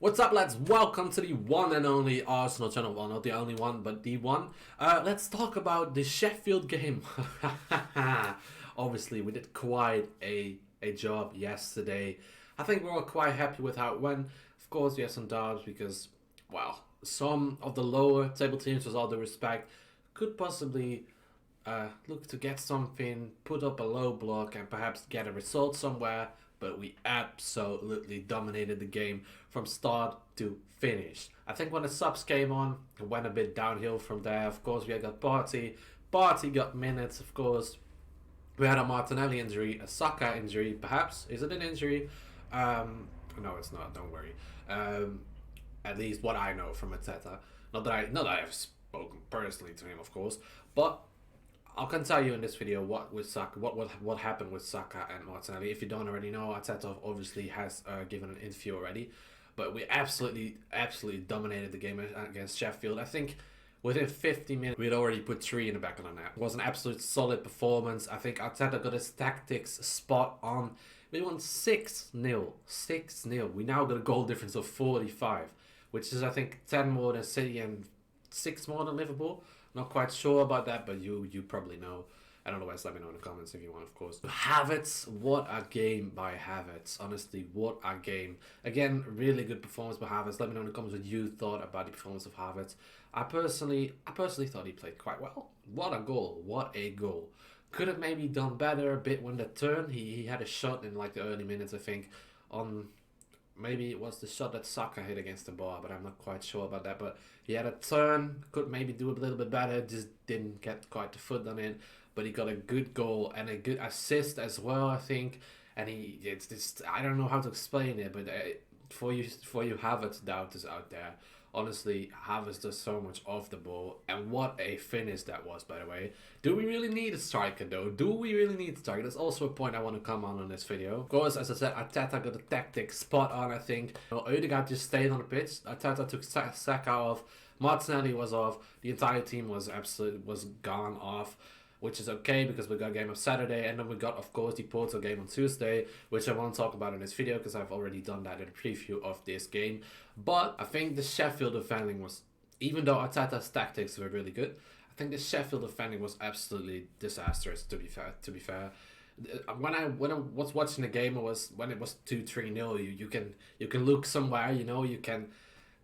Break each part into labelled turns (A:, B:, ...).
A: What's up, lads? Welcome to the one and only Arsenal channel. Well, not the only one, but the one. Let's talk about the Sheffield game. Obviously, we did quite a job yesterday. I think we're all quite happy with how it went. Of course, we have some doubts because, well, some of the lower table teams, with all due respect, could possibly look to get something, put up a low block, and perhaps get a result somewhere. But we absolutely dominated the game from start to finish. I think when the subs came on, it went a bit downhill from there. Of course, we got Party. Party got minutes, of course. We had a Martinelli injury, a Saka injury, perhaps. Is it an injury? No, it's not. Don't worry. At least what I know from Arteta. Not that I have spoken personally to him, of course, but I can tell you in this video what happened with Saka and Martinelli. If you don't already know, Arteta obviously has given an interview already, but we absolutely dominated the game against Sheffield. I think within 50 minutes we had already put 3 in the back of the net. It was an absolute solid performance. I think Arteta got his tactics spot on. We won 6-0. 6-0. We now got a goal difference of 45, which is I think 10 more than City and 6 more than Liverpool. Not quite sure about that, but you probably know. And otherwise, let me know in the comments if you want, of course. Havertz, what a game by Havertz. Honestly, what a game. Again, really good performance by Havertz. Let me know in the comments what you thought about the performance of Havertz. I personally thought he played quite well. What a goal. What a goal. Could have maybe done better a bit when the turn. He had a shot in like the early minutes, I think, on... Maybe it was the shot that Saka hit against the bar, but I'm not quite sure about that. But he had a turn, could maybe do a little bit better, just didn't get quite the foot on it. But he got a good goal and a good assist as well, I think. And it's just, I don't know how to explain it, but for you Havertz doubters out there, honestly, Havertz does so much off the ball, and what a finish that was, by the way. Do we really need a striker, though? Do we really need a striker? That's also a point I want to come on this video. Of course, as I said, Arteta got the tactics spot on, I think. Odegaard just stayed on the pitch. Arteta took Saka off. Martinelli was off. The entire team was gone off, which is okay because we got a game on Saturday, and then we got, of course, the Porto game on Tuesday, which I won't talk about in this video because I've already done that in a preview of this game. But I think the Sheffield defending was, even though Arteta's tactics were really good, I think the Sheffield defending was absolutely disastrous, to be fair. When I was watching the game, when it was 2-3-0, you can look somewhere, you can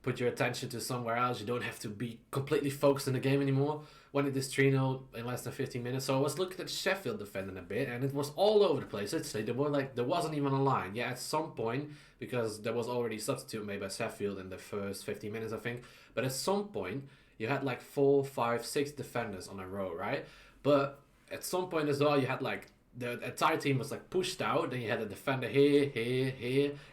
A: put your attention to somewhere else. You don't have to be completely focused in the game anymore when it is 3-0 in less than 15 minutes. So I was looking at Sheffield defending a bit, and it was all over the place. There wasn't even a line. Yeah, at some point, because there was already a substitute made by Sheffield in the first 15 minutes, I think. But at some point, you had like 4, 5, 6 defenders on a row, right? But at some point as well, you had like the entire team was like pushed out. Then you had a defender here.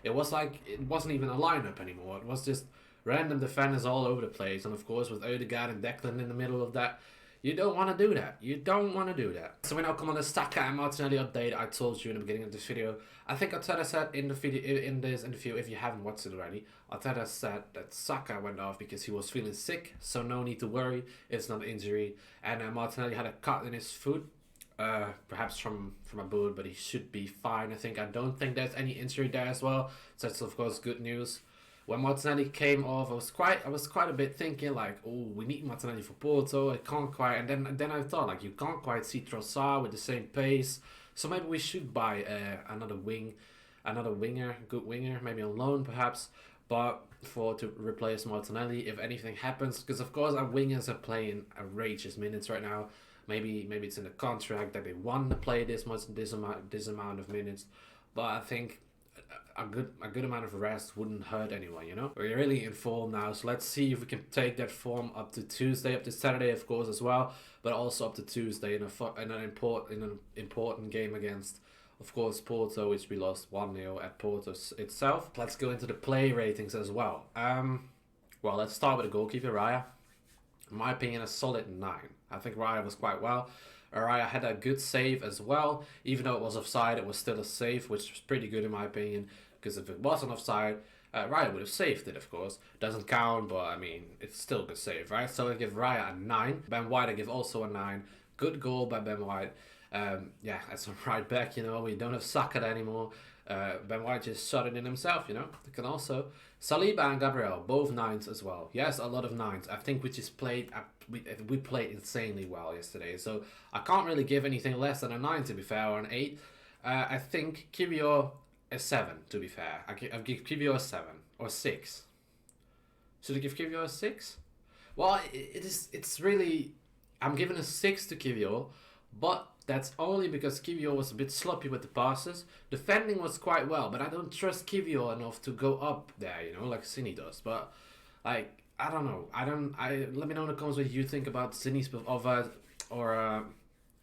A: It was like it wasn't even a lineup anymore. It was just random defenders all over the place, and of course with Odegaard and Declan in the middle of that, you don't want to do that. You don't want to do that. So we now come on the Saka and Martinelli update. I told you in the beginning of this video. I think Arteta said in the video, in this interview, if you haven't watched it already, Arteta said that Saka went off because he was feeling sick, so no need to worry. It's not an injury. And Martinelli had a cut in his foot. Perhaps from a boot, but he should be fine. I don't think there's any injury there as well. So that's of course good news. When Martinelli came off, I was quite a bit thinking like, oh, we need Martinelli for Porto. I can't quite, and then I thought like, you can't quite see Trossard with the same pace. So maybe we should buy another winger, good winger, maybe on loan perhaps, but to replace Martinelli if anything happens. Because of course our wingers are playing outrageous minutes right now. Maybe it's in the contract that they want to play this amount of minutes, but I think a good amount of rest wouldn't hurt anyone, We're really in form now, so let's see if we can take that form up to Tuesday, up to Saturday, of course, as well, but also up to Tuesday in an important game against, of course, Porto, which we lost 1-0 at Porto itself. Let's go into the play ratings as well. Well, let's start with the goalkeeper, Raya. In my opinion, a solid 9. I think Raya was quite well. Raya had a good save as well. Even though it was offside, it was still a save, which was pretty good in my opinion. Because if it wasn't offside, Raya would have saved it, of course. Doesn't count, but I mean, it's still a good save, right? So I give Raya a 9. Ben White, I give also a 9. Good goal by Ben White. Yeah, as a right back, we don't have Saka anymore. Ben White just shot it in himself, you know. They can also Saliba and Gabriel, both nines as well. Yes, a lot of nines. I think we just played. We played insanely well yesterday, so I can't really give anything less than a 9 to be fair, or an 8. I think Kivio a 7 to be fair. I give Kivio a 7 or 6. Should I give Kivio a 6? Well, it is. It's really. I'm giving a 6 to Kivio, but that's only because Kivio was a bit sloppy with the passes. Defending was quite well, but I don't trust Kivio enough to go up there, you know, like Cini does. But like I don't know. Let me know in the comments what you think about Cini's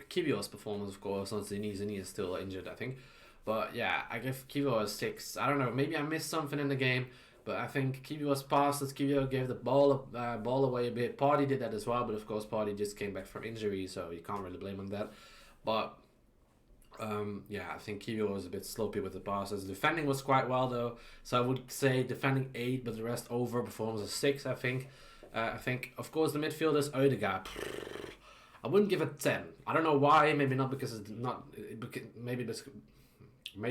A: Kivio's performance, of course. Not Cini. Cini is still injured, I think. But yeah, I give Kivio a 6. I don't know. Maybe I missed something in the game. But I think Kivio's passes, Kivio gave the ball away a bit. Party did that as well, but of course Party just came back from injury, so you can't really blame him on that. But yeah, I think Kivio was a bit sloppy with the passes. Defending was quite well though, so I would say defending 8, but the rest overperforms a 6. I think. Of course the midfielders Odegaard. I wouldn't give it 10. I don't know why. Maybe not because it's not. Maybe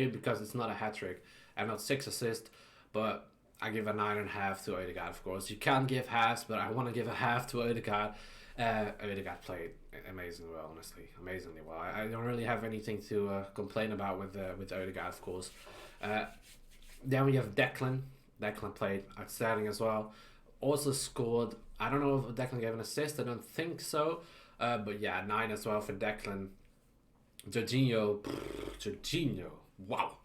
A: because it's not a hat trick and not 6 assists, but. I give a 9.5 to Odegaard, of course. You can't give halves, but I want to give a half to Odegaard. Odegaard played amazingly well, honestly. Amazingly well. I don't really have anything to complain about with Odegaard, of course. Then we have Declan. Declan played outstanding as well. Also scored. I don't know if Declan gave an assist. I don't think so. But yeah, 9 as well for Declan. Jorginho. Wow.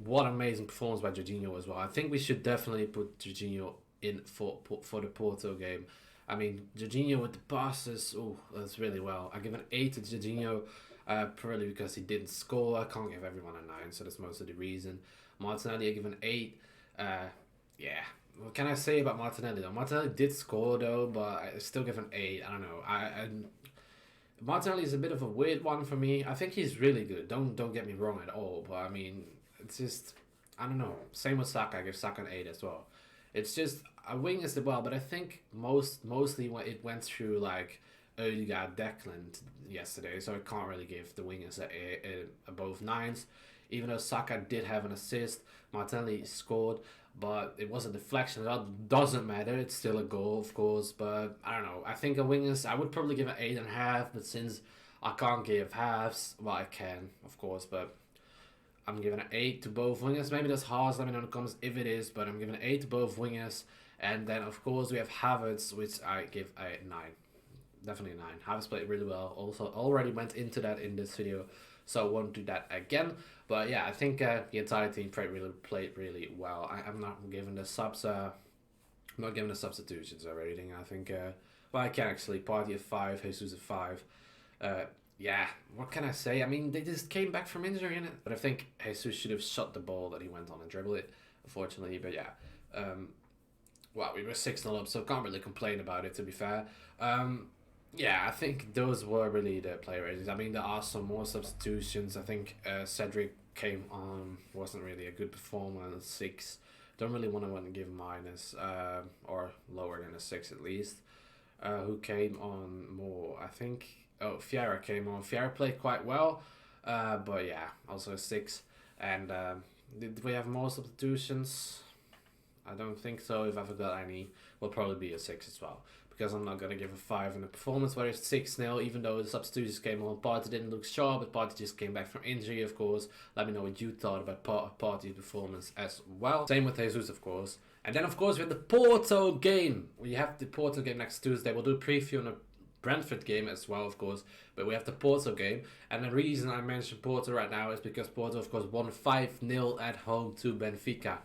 A: What amazing performance by Jorginho as well. I think we should definitely put Jorginho in for the Porto game. I mean, Jorginho with the passes, oh, that's really well. I give an 8 to Jorginho, purely because he didn't score. I can't give everyone a 9, so that's most of the reason. Martinelli, I give an 8. Yeah, what can I say about Martinelli though? Martinelli did score though, but I still give an 8. I don't know. Martinelli is a bit of a weird one for me. I think he's really good. Don't get me wrong at all, but I mean. It's just, I don't know. Same with Saka. I give Saka an 8 as well. It's just, a wing is well, but I think mostly when it went through like Odegaard, Declan yesterday, so I can't really give the wingers above 9s. Even though Saka did have an assist, Martinelli scored, but it was a deflection. That doesn't matter. It's still a goal, of course, but I don't know. I think a wingers, I would probably give an 8.5, but since I can't give halves, well, I can, of course, but. I'm giving an 8 to both wingers. Maybe that's harsh. Let me know in the comments if it is. But I'm giving an 8 to both wingers. And then, of course, we have Havertz, which I give a 9. Definitely a 9. Havertz played really well. Also, already went into that in this video. So I won't do that again. But yeah, I think the entire team played really well. I'm not giving the subs... I'm not giving the substitutions or anything. I think... well, I can actually. Party at 5. Jesus at 5. Yeah, what can I say? I mean, they just came back from injury in it. But I think Jesus should have shot the ball that he went on and dribbled it, unfortunately. But yeah, well, we were 6-0 up, so can't really complain about it, to be fair. Yeah, I think those were really the player ratings. I mean, there are some more substitutions. I think Cedric came on, wasn't really a good performance, 6. Don't really want to give minus, or lower than a 6 at least. Who came on more? I think... Oh, Fiera came on. Fiera played quite well, but yeah, also a 6. And did we have more substitutions? I don't think so. If I forgot any, will probably be a 6 as well. Because I'm not going to give a 5 in the performance where it's 6-0, even though the substitutions came on. Partey didn't look sharp, but Partey just came back from injury, of course. Let me know what you thought about Partey's performance as well. Same with Jesus, of course. And then, of course, we have the Porto game. We have the Porto game next Tuesday. We'll do a preview on the Brentford game as well, of course, but we have the Porto game, and the reason I mention Porto right now is because Porto, of course, won 5-0 at home to Benfica.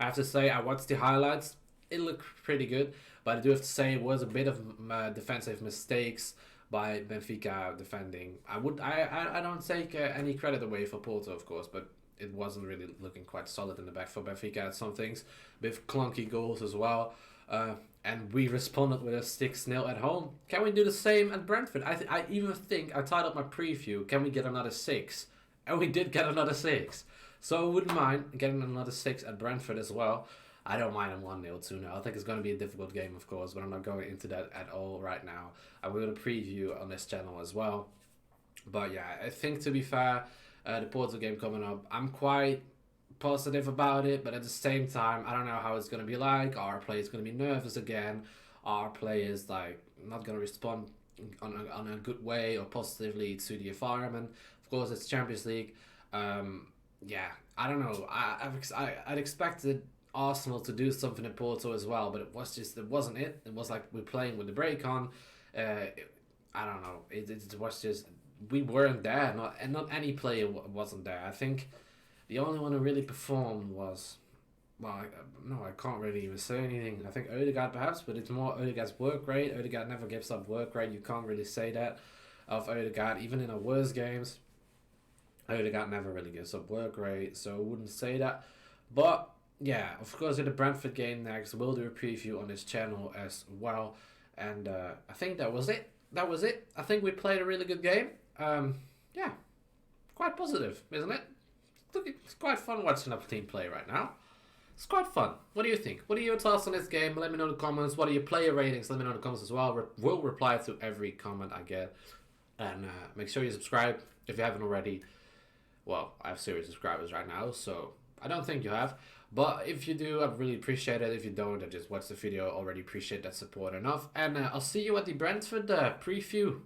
A: I have to say, I watched the highlights. It looked pretty good, but I do have to say it was a bit of defensive mistakes by Benfica defending. I don't take any credit away for Porto, of course, but it wasn't really looking quite solid in the back for Benfica at some things, with clunky goals as well. And we responded with a 6-0 at home. Can we do the same at Brentford? I even think I tied up my preview. Can we get another 6? And we did get another 6. So I wouldn't mind getting another 6 at Brentford as well. I don't mind a 1-0, 2-0. I think it's going to be a difficult game, of course, but I'm not going into that at all right now. I will do a preview on this channel as well. But yeah, I think, to be fair, the Porto game coming up, I'm quite positive about it, but at the same time, I don't know how it's gonna be like. Are players gonna be nervous again? Are players like not gonna respond on a good way or positively to the environment? Of course, it's Champions League. Yeah, I don't know. I'd expected Arsenal to do something in Porto as well, but it wasn't it. It was like we're playing with the break on. I don't know. It was just we weren't there. Not any player wasn't there. I think the only one who really performed was well, no, I can't really even say anything. I think Odegaard perhaps, but it's more Odegaard's work rate. Odegaard never gives up work rate. You can't really say that of Odegaard, even in our worst games. Odegaard never really gives up work rate, so I wouldn't say that. But yeah, of course, in the Brentford game next, we'll do a preview on this channel as well. And I think that was it. That was it. I think we played a really good game. Yeah, quite positive, isn't it? Look, it's quite fun watching our team play right now. It's quite fun. What do you think? What are your thoughts on this game? Let me know in the comments. What are your player ratings? Let me know in the comments as well. We'll reply to every comment I get. And make sure you subscribe if you haven't already. Well, I have 0 subscribers right now, so I don't think you have. But if you do, I'd really appreciate it. If you don't, I just watch the video. Already appreciate that support enough. And I'll see you at the Brentford preview.